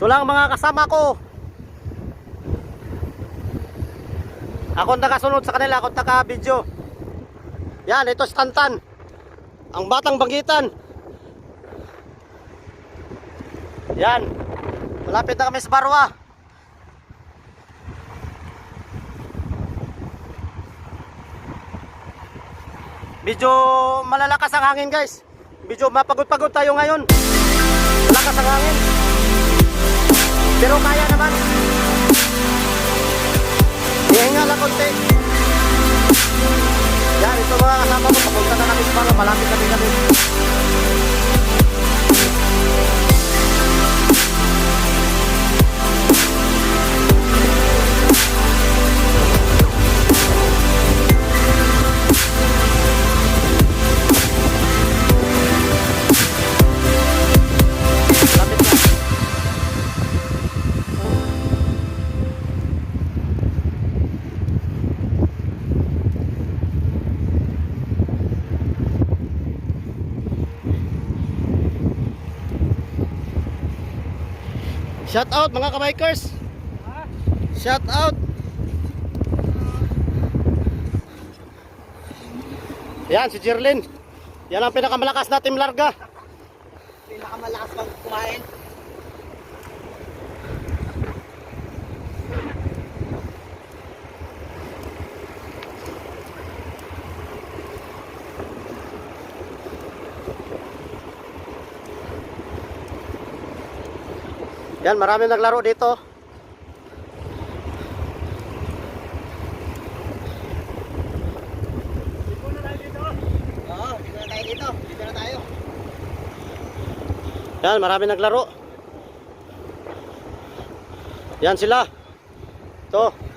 Ito lang mga kasama ko. Ako nakasunod sa kanila, ako naka-video. Yan, ito si Tantan, ang batang Banggitan. Yan, malapit na kami sa Barwa. Medyo malalakas ang hangin guys. Medyo mapagod-pagod tayo ngayon. Malakas ang hangin, pero kaya naman. Hihinga lang konti. Yan, ito mga kasama ko. Papunta na kami sa Barwa. Malapit kami. Shout out mga kabikers. Shout out. Yan si Jerlyn. Yan ang pinakamalakas na team larga. Pinakamalakas pag kumain. Yan, marami naglaro dito. Dito na tayo dito. Oo, dito na tayo dito. Dito na tayo. Yan, marami naglaro. Yan sila. Ito.